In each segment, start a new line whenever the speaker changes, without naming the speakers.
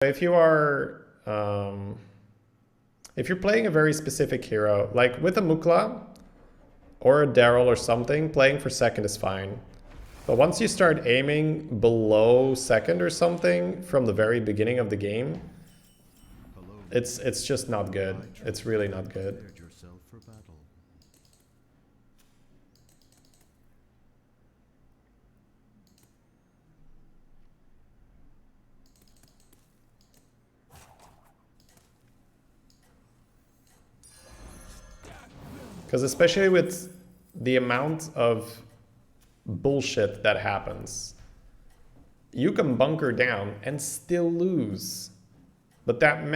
If you are, if you're playing a very specific hero, like with a Mukla or a Daryl or something, playing for second is fine. But once you start aiming below second or something from the very beginning of the game, it's just not good. It's really not good. Because especially with the amount of bullshit that happens, you can bunker down and still lose. But that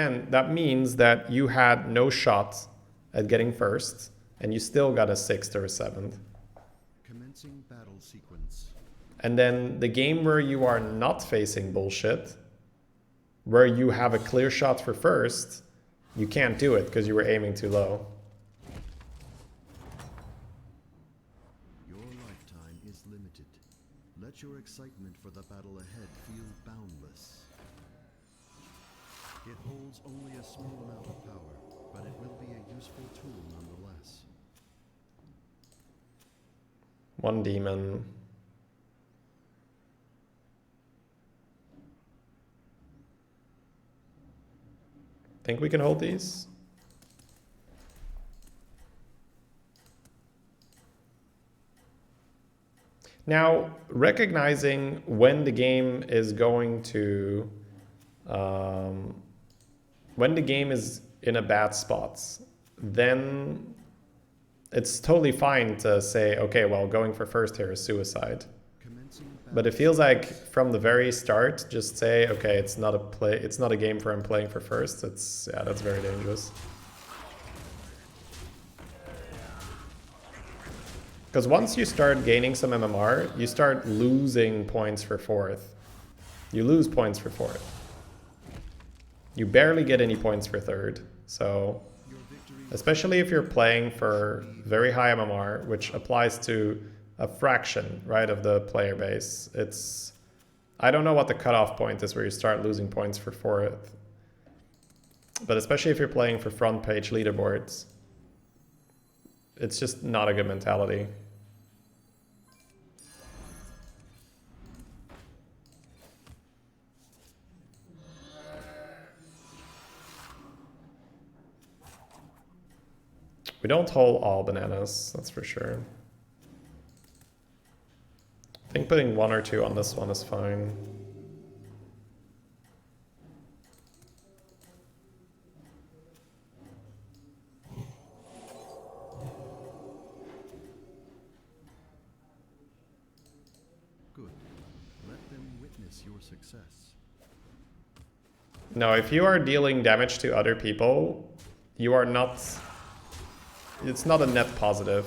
means that you had no shot at getting first, and you still got a 6th or a 7th.
Commencing battle sequence.
And then the game where you are not facing bullshit, where you have a clear shot for first, you can't do it because you were aiming too low.
Your lifetime is limited. Let your excitement for the battle ahead feel boundless. It holds only a small amount of power, but it will be a useful tool nonetheless.
One demon. Think we can hold these? Now, recognizing when the game is going to, when the game is in a bad spot, then it's totally fine to say, okay, well, going for first here is suicide. But it feels like from the very start, just say, okay, it's not a game for him playing for first. Yeah, that's very dangerous. Because once you start gaining some MMR, you start losing points for fourth. You lose points for fourth. You barely get any points for third. So, especially if you're playing for very high MMR, which applies to a fraction, right, of the player base. I don't know what the cutoff point is where you start losing points for fourth. But especially if you're playing for front page leaderboards, it's just not a good mentality. We don't hold all bananas, that's for sure. I think putting 1 or 2 on this one is fine.
Good. Let them witness your success.
No, if you are dealing damage to other people, you are not... It's not a net positive.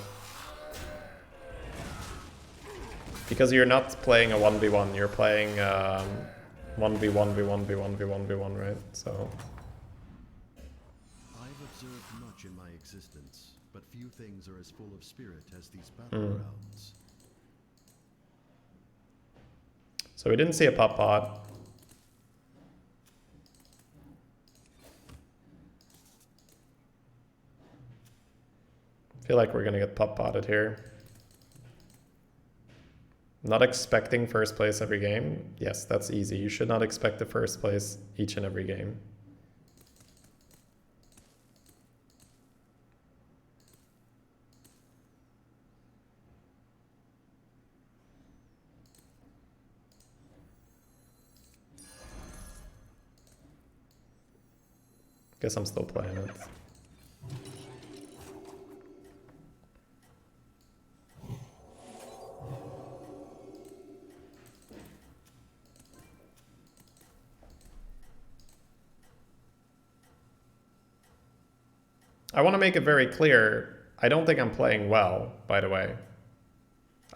Because you're not playing a 1v1, you're playing 1v1v1v1v1v1, right? So...
I've observed much in my existence, but few things are as full of spirit as these battlegrounds.
So we didn't see a pop pot. I feel like we're gonna get pop potted here. Not expecting first place every game. Yes, that's easy. You should not expect the first place each and every game. Guess I'm still playing it. I want to make it very clear, I don't think I'm playing well, by the way.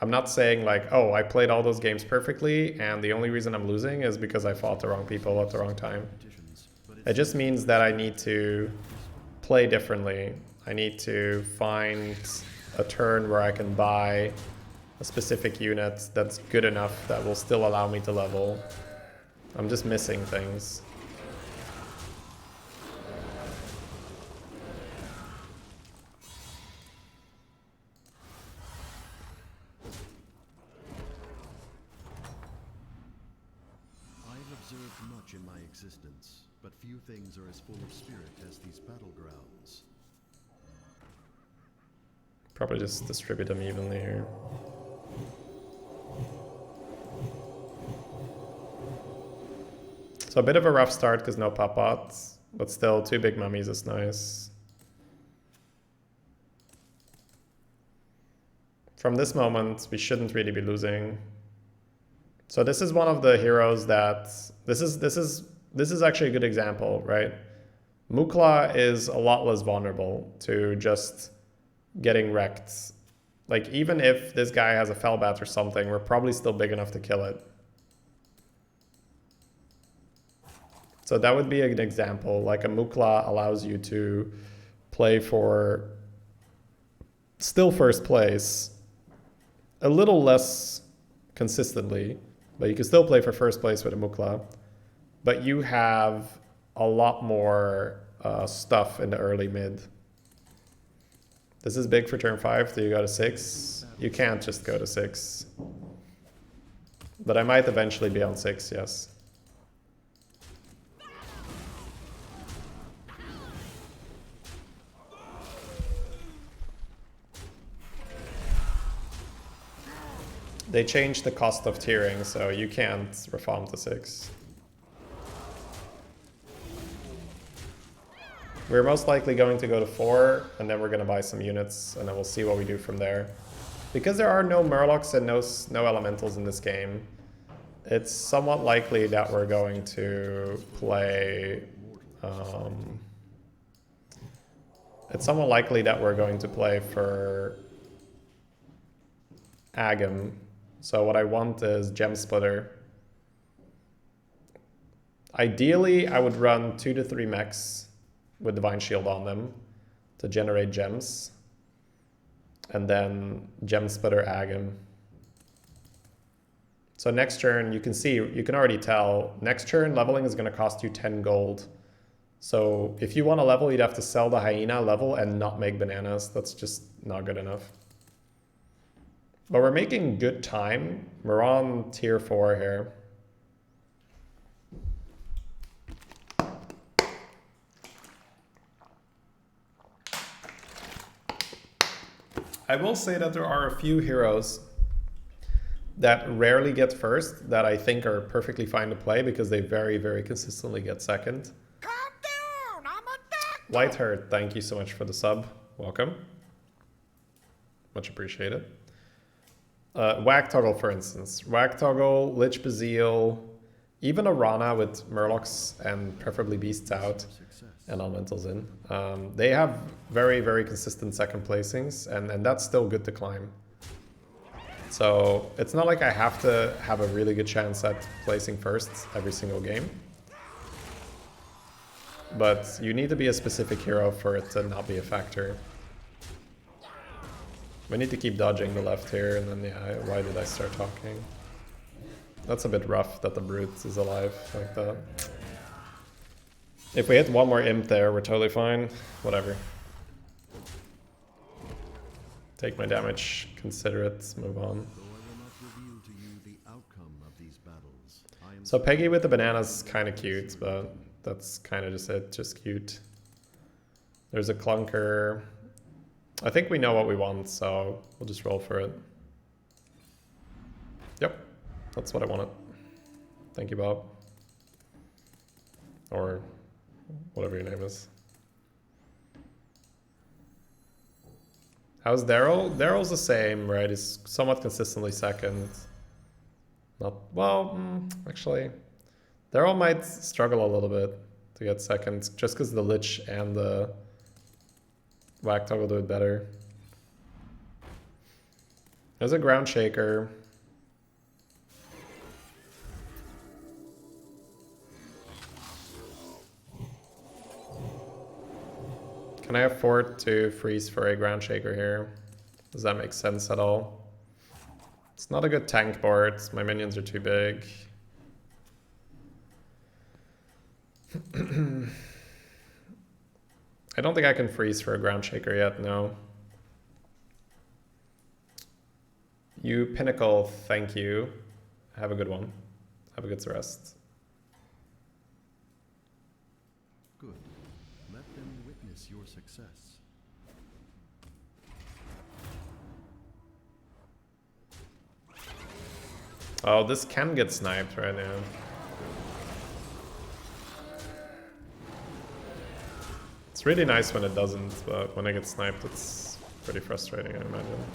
I'm not saying like, oh, I played all those games perfectly and the only reason I'm losing is because I fought the wrong people at the wrong time. It just means that I need to play differently. I need to find a turn where I can buy a specific unit that's good enough that will still allow me to level. I'm just missing things.
much in my existence, but few things are as full of spirit as these battlegrounds.
Probably just distribute them evenly here. So a bit of a rough start because no pop-pots, but still 2 big mummies is nice. From this moment, we shouldn't really be losing. So this is one of the heroes that this is actually a good example, right? Mukla is a lot less vulnerable to just getting wrecked. Like even if this guy has a Fellbat or something, we're probably still big enough to kill it. So that would be an example. Like a Mukla allows you to play for still first place, a little less consistently, but you can still play for first place with a Mukla. But you have a lot more stuff in the early mid. This is big for turn 5. Do you go to 6? You can't just go to 6. But I might eventually be on 6, yes. They changed the cost of tiering, so you can't reform to 6. We're most likely going to go to 4, and then we're going to buy some units, and then we'll see what we do from there. Because there are no Murlocs and no elementals in this game, it's somewhat likely that we're going to play... it's somewhat likely that we're going to play for Agam. So what I want is Gem Splitter. Ideally, I would run 2 to 3 mechs with Divine Shield on them to generate gems. And then Gem Splitter Agam. So next turn, you can see, you can already tell, next turn leveling is going to cost you 10 gold. So if you want to level, you'd have to sell the Hyena level and not make bananas. That's just not good enough. But we're making good time. We're on tier 4 here. I will say that there are a few heroes that rarely get first that I think are perfectly fine to play because they very, very consistently get second.
Calm down, I'm a doctor.
Whiteheart, thank you so much for the sub. Welcome. Much appreciated. Whack Toggle, for instance. Whack Toggle, Lich Bazil, even a Rana with Murlocs and preferably Beasts out and Elementals in. They have very, very consistent second placings, and that's still good to climb. So it's not like I have to have a really good chance at placing first every single game. But you need to be a specific hero for it to not be a factor. We need to keep dodging the left here, and then yeah, why did I start talking? That's a bit rough that the brute is alive like that. If we hit one more imp there, we're totally fine. Whatever. Take my damage, consider it, move on. So Peggy with the bananas is kind of cute, but that's kind of just it, just cute. There's a clunker. I think we know what we want, so we'll just roll for it. Yep, that's what I wanted. Thank you, Bob. Or whatever your name is. How's Daryl? Daryl's the same, right? He's somewhat consistently second. Not, well, actually. Daryl might struggle a little bit to get second, just because the Lich and the Whack Toggle do it better. There's a Ground Shaker. Can I afford to freeze for a Ground Shaker here? Does that make sense at all? It's not a good tank board. My minions are too big. I don't think I can freeze for a Ground Shaker yet, no. You Pinnacle, thank you. Have a good one. Have a good rest.
Good. Let them witness your success.
Oh, this can get sniped right now. It's really nice when it doesn't, but when it gets sniped, it's pretty frustrating, I imagine.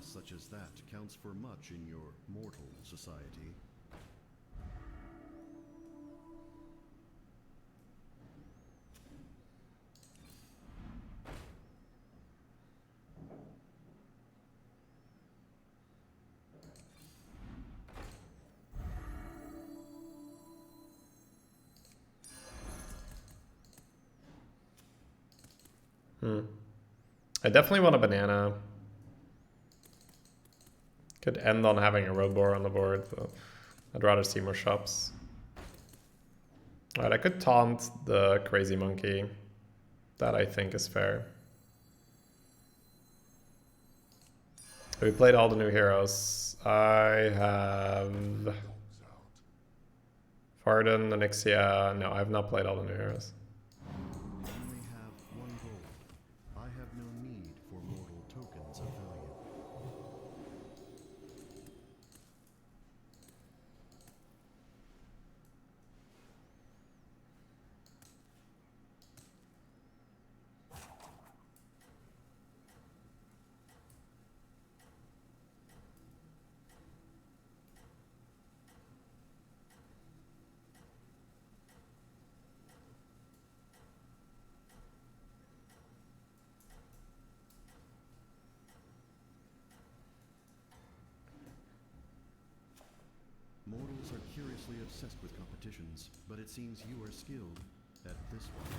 Such as that counts for much in your mortal society.
I definitely want a banana. Could end on having a road boar on the board, but I'd rather see more shops. Alright, I could taunt the crazy monkey. That I think is fair. We played all the new heroes. I have Varden, Onyxia. No, I have not played all the new heroes.
You only have one goal. I have no need for mortal tokens of value. Mortals are curiously obsessed with competitions, but it seems you are skilled at this one.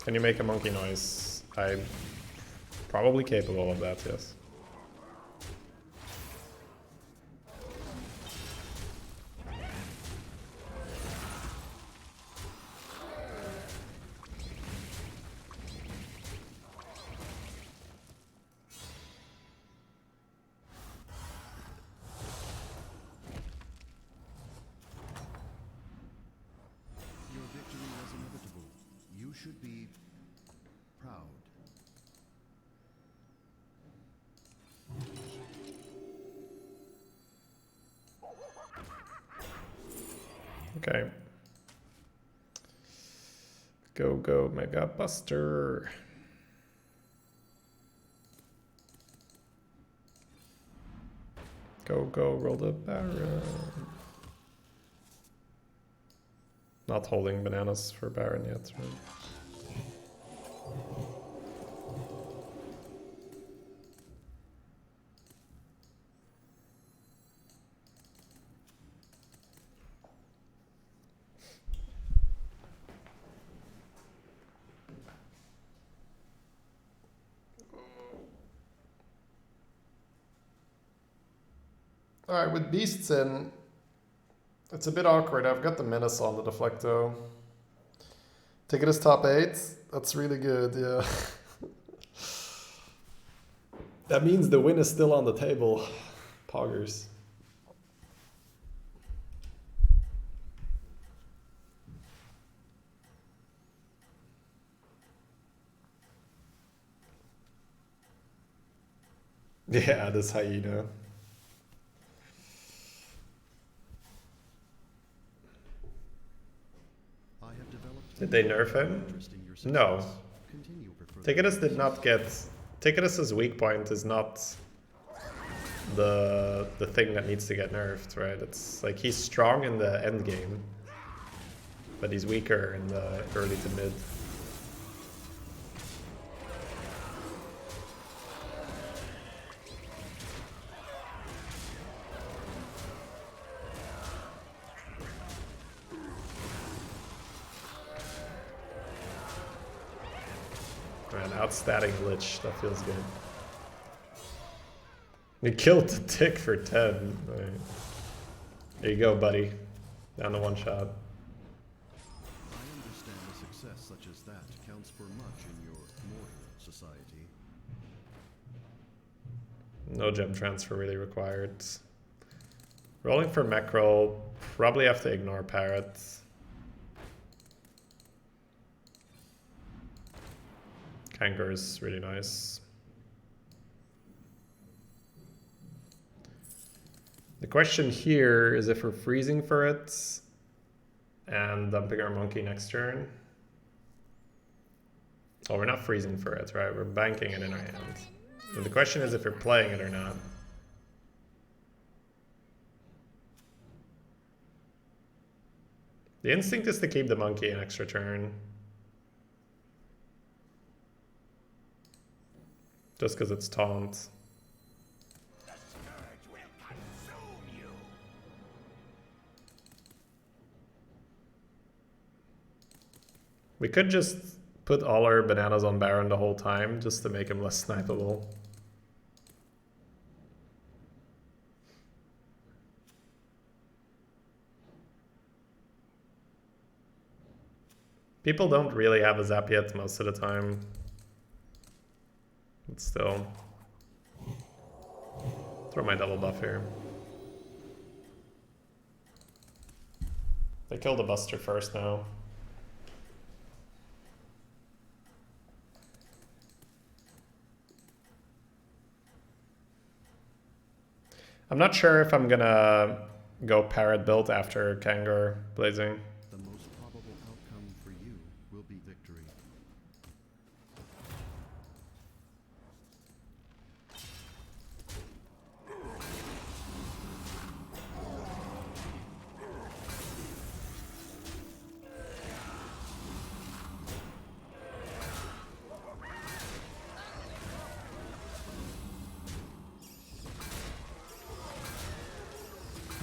Can you make a monkey noise? I'm probably capable of that, yes.
Should be proud.
Okay. Go, go, Mega Buster. Go, go, roll the Baron. Not holding bananas for Baron yet, right? Alright, with beasts in, it's a bit awkward. I've got the menace on the deflecto. Ticket is top 8. That's really good, yeah. That means the win is still on the table. Poggers. Yeah, this hyena. Did they nerf him? No. Ticketus did not get... Ticketus's weak point is not the thing that needs to get nerfed, right? It's like he's strong in the end game, but he's weaker in the early to mid. Man, outstatting Lich, that feels good. We killed the tick for 10. Right. There you go, buddy. Down to one shot.
I understand a success such as that counts for much in your mortal society.
No gem transfer really required. Rolling for mech roll, probably have to ignore parrots. Kangaroo's really nice. The question here is if we're freezing for it and dumping our monkey next turn. Oh, we're not freezing for it, right? We're banking it in our hand. So the question is if we're playing it or not. The instinct is to keep the monkey an extra turn. Just because it's taunt.
The scourge will consume you.
We could just put all our bananas on Baron the whole time, just to make him less snipeable. People don't really have a zap yet most of the time. But still. Throw my double buff here. They killed the Buster first now. I'm not sure if I'm gonna go Parrot build after Kangar Blazing.
The most probable outcome for you will be victory.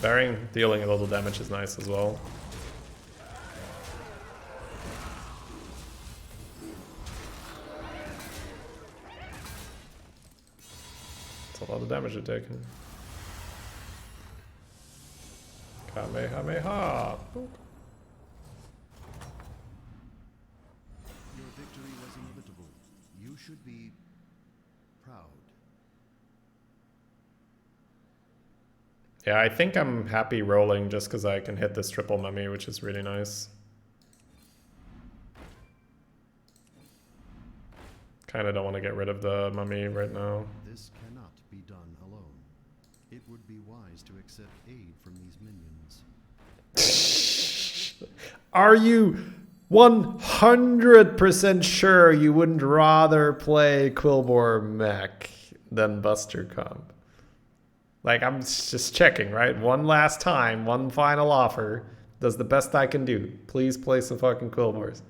Baring dealing a little damage is nice as well. It's a lot of damage you're taking. Kamehameha!
Your victory was inevitable. You should be proud.
Yeah, I think I'm happy rolling just because I can hit this triple mummy, which is really nice. Kinda don't want to get rid of the mummy right now.
This cannot be done alone. It would be wise to accept aid from these minions.
Are you 100% sure you wouldn't rather play Quillbore mech than Buster comp? Like, I'm just checking, right? One last time, one final offer. Does the best I can do. Please play some fucking Quillbores.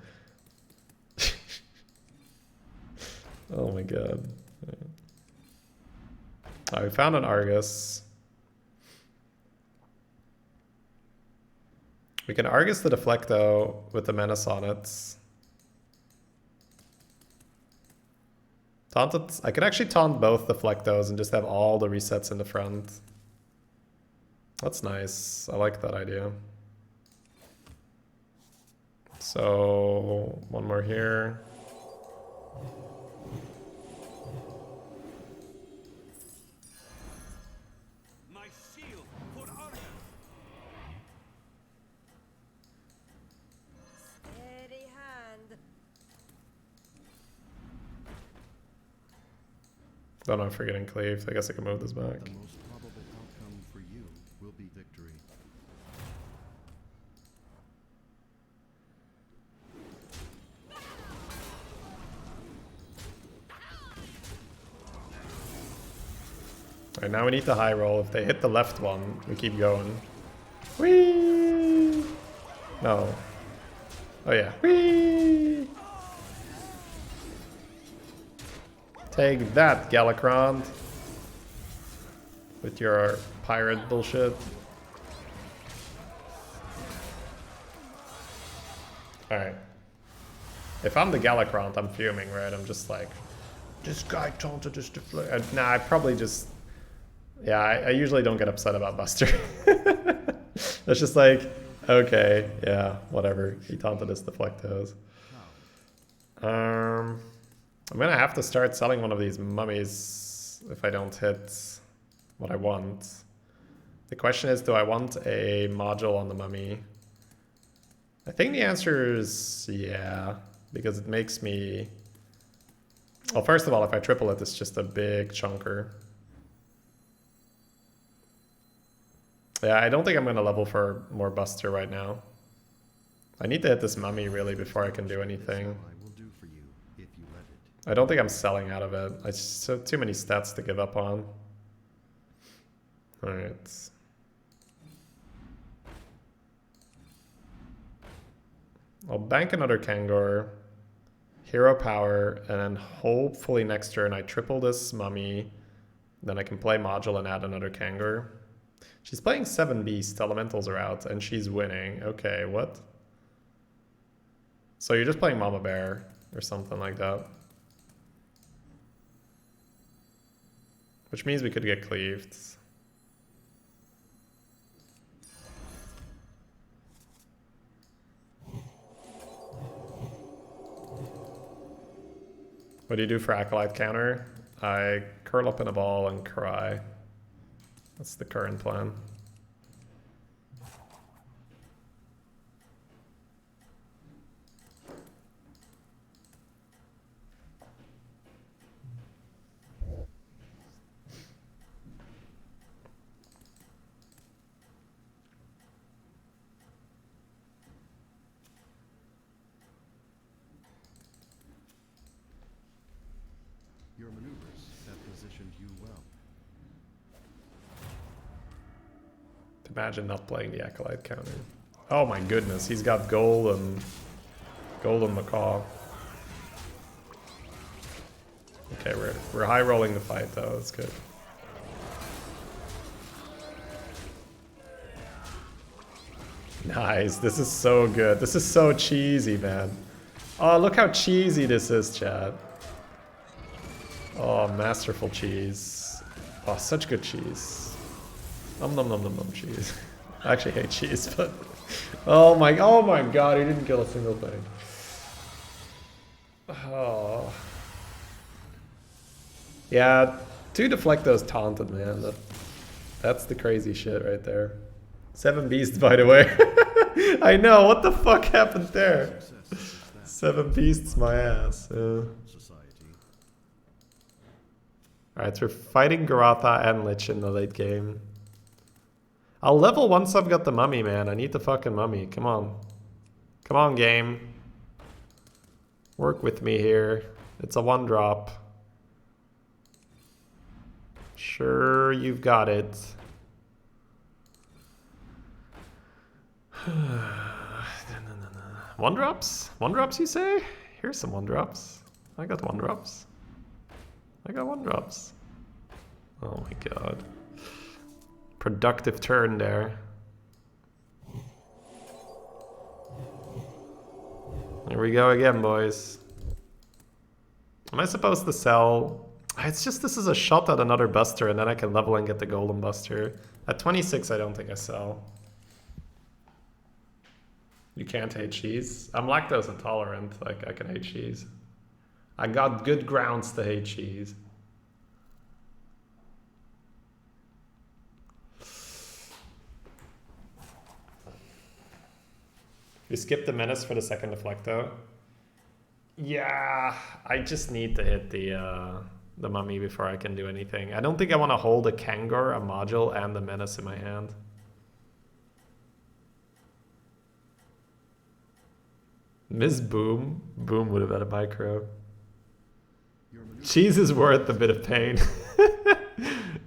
Oh my god. Oh, we found an Argus. We can Argus the Deflecto with the Menace on it. Taunted. I can actually taunt both Deflectos and just have all the resets in the front. That's nice. I like that idea. So, one more here.
My shield for Argus.
Steady hand.
Don't know if we're getting cleaved. I guess I can move this back.
The most probable outcome for you will be victory.
Alright, now we need the high roll. If they hit the left one, we keep going. Whee! No. Oh yeah. Whee! Take that, Galacron. With your pirate bullshit. Alright. If I'm the Galakrant, I'm fuming, right? I'm just like, this guy taunted this deflect. Nah, I probably just... Yeah, I usually don't get upset about Buster. It's just like, okay, yeah, whatever. He taunted his Deflectos. I'm gonna have to start selling one of these mummies if I don't hit what I want. The question is, do I want a module on the mummy? I think the answer is yeah, because it makes me... Well, first of all, if I triple it, it's just a big chunker. Yeah, I don't think I'm going to level for more Buster right now. I need to hit this mummy, really, before I can do anything. I don't think I'm selling out of it. It's so too many stats to give up on. Alright. I'll bank another Kangor. Hero power, and then hopefully next turn I triple this mummy. Then I can play module and add another Kangor. She's playing 7 Beasts, Elementals are out, and she's winning. Okay, what? So you're just playing Mama Bear or something like that. Which means we could get cleaved. What do you do for Acolyte counter? I curl up in a ball and cry. That's the current plan.
Your maneuvers have positioned you well.
Imagine not playing the Acolyte counter. Oh my goodness, he's got golden macaw. Okay, we're high rolling the fight though, that's good. Nice, this is so good. This is so cheesy, man. Oh, look how cheesy this is, chat. Oh, masterful cheese. Oh, such good cheese. Nom nom nom nom nom cheese. I actually hate cheese, but oh my god, he didn't kill a single thing. Oh. Yeah, 2 Deflectos taunted, man. That's the crazy shit right there. 7 Beasts, by the way. I know, what the fuck happened there? 7 Beasts, my ass. Alright, so we're fighting Garotha and Lich in the late game. I'll level once I've got the mummy, man. I need the fucking mummy. Come on. Come on, game. Work with me here. It's a 1-drop. Sure, you've got it. 1-drops? 1-drops, you say? Here's some 1-drops. I got 1-drops. I got 1-drops. Oh my god. Productive turn there. Here we go again, boys. Am I supposed to sell? It's just this is a shot at another Buster and then I can level and get the Golden Buster. At 26, I don't think I sell. You can't hate cheese? I'm lactose intolerant, like I can hate cheese. I got good grounds to hate cheese. You skip the Menace for the second Deflecto? Yeah, I just need to hit the Mummy before I can do anything. I don't think I want to hold a Kangor, a module, and the Menace in my hand. Miss Boom? Boom would have had a micro. Cheese is worth a bit of pain.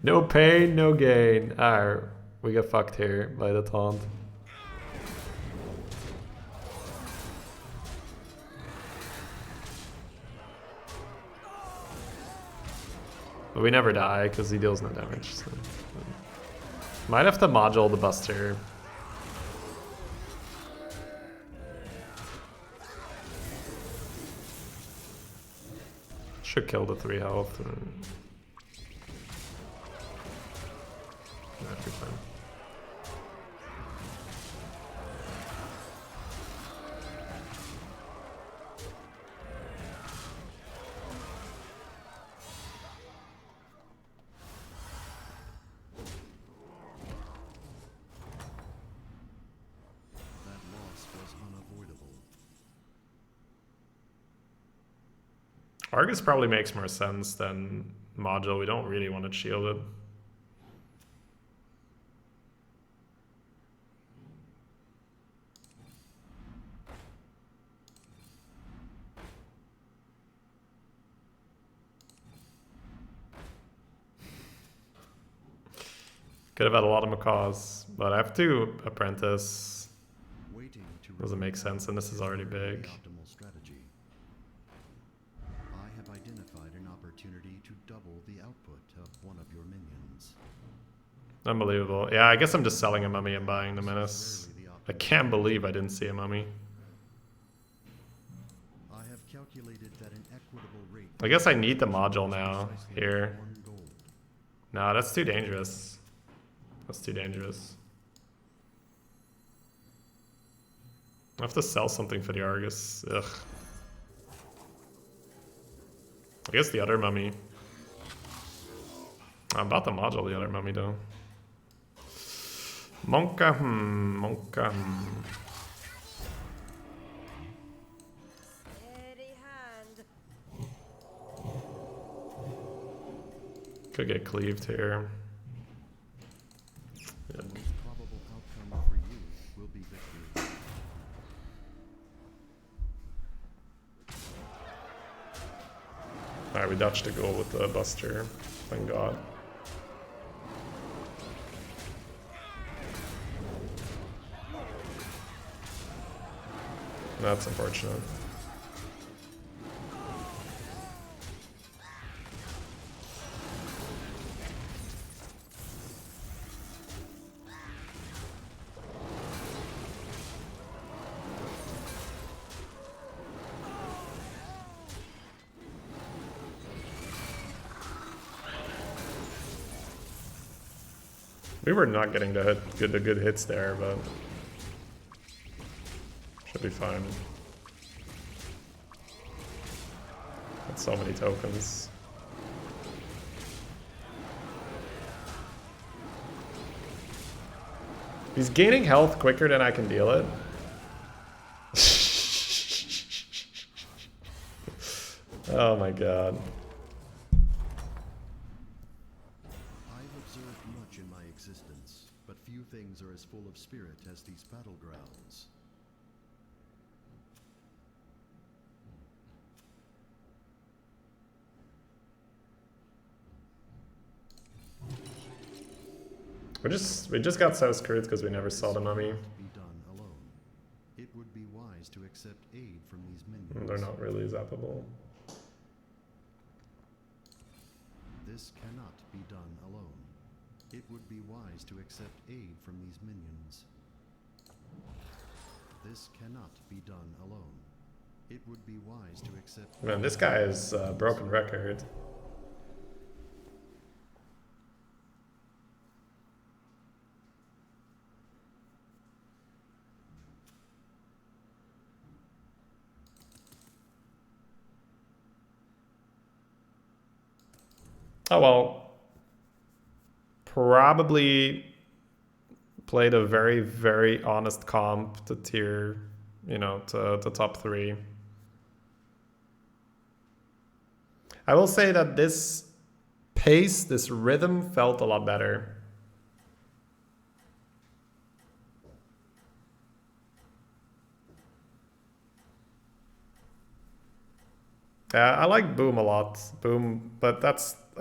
No pain, no gain. Alright, we got fucked here by the taunt. But we never die because he deals no damage. So. Might have to module the Buster. Should kill the 3 health. That'd be fine.
That loss was unavoidable.
Argus probably makes more sense than Module. We don't really want it shielded. Could have had a lot of macaws, but I have 2 apprentice.
Waiting to
Doesn't make sense, and this is already big.
the optimal strategy. I have identified an opportunity to double the output of one of your minions.
Unbelievable. Yeah, I guess I'm just selling a mummy and buying the menace. I can't believe I didn't see a mummy.
I have calculated that an equitable rate.
I guess I need the module now,
precisely
here.
1 gold.
No, that's too dangerous. That's too dangerous. I have to sell something for the Argus. Ugh. I guess the other mummy. I'm about the module, the other mummy though. Monka, Monka,
Steady hand.
Could get cleaved here.
The most probable outcome for you will be victory.
Alright, we dodged the goal with the Buster. Thank God. That's unfortunate. We were not getting the good hits there, but should be fine. Got so many tokens. He's gaining health quicker than I can deal it. Oh my god.
I've observed much in my existence, but few things are as full of spirit as these battlegrounds.
We just got so screwed because we never saw the mummy.
Be done alone. It would be wise to accept aid from these minions.
They're not really zappable.
This cannot be done alone. It would be wise to accept aid from these minions. This cannot be done alone. It would be wise to accept.
Man, this guy is a broken record. Oh well, probably played a very, very honest comp to tier, you know, to top 3. I will say that this pace, this rhythm felt a lot better. Yeah, I like Boom a lot. Boom, but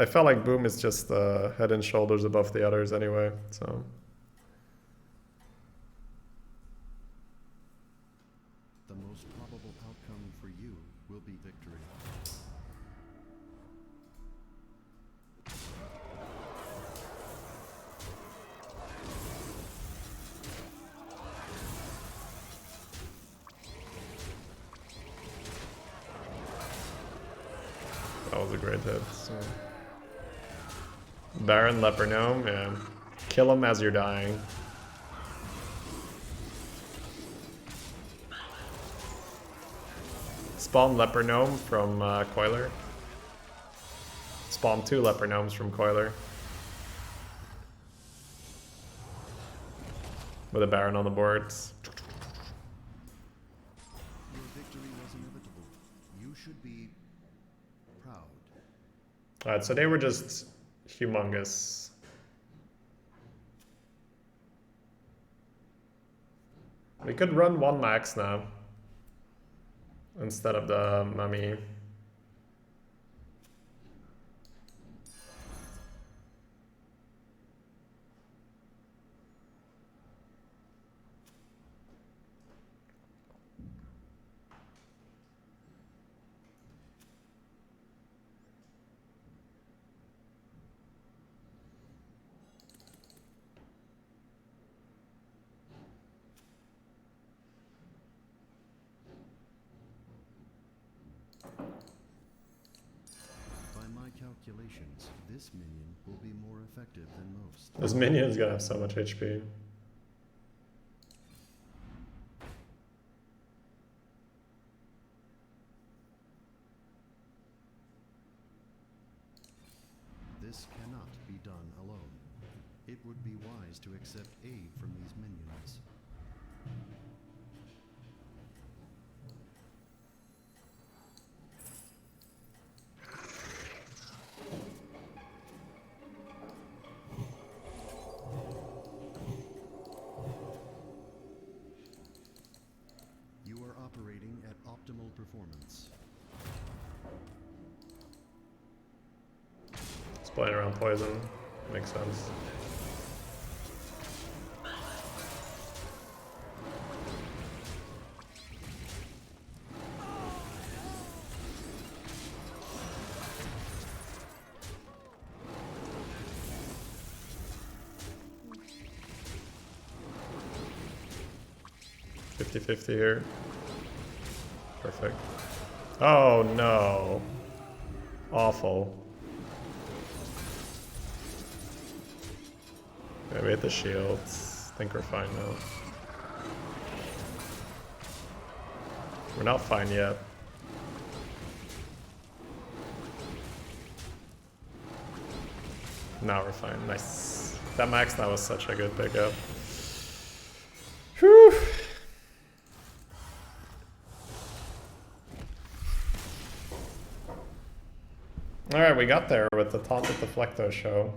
I felt like Boom is just head and shoulders above the others anyway, so.
The most probable outcome for you will be victory.
That was a great hit. So. Baron, Leper Gnome, yeah. Kill him as you're dying. Spawn Leper Gnome from Coiler. Spawn 2 Leper Gnomes from Coiler. With a Baron on the boards.
Your victory was inevitable. You should be proud.
Alright, so they were just humongous. We could run 1 max now. Instead of the mummy.
Calculations, this minion will be more effective than most.
This minion's gonna have so much HP.
This cannot be done alone. It would be wise to accept aid from these minions. Operating at optimal performance.
It's playing around poison. Makes sense. $50-50 here. Perfect. Oh no. Awful. Yeah, we hit the shields. I think we're fine now. We're not fine yet. Now we're fine. Nice. That max now was such a good pickup. Whew. Alright, we got there with the Taunted Deflecto show.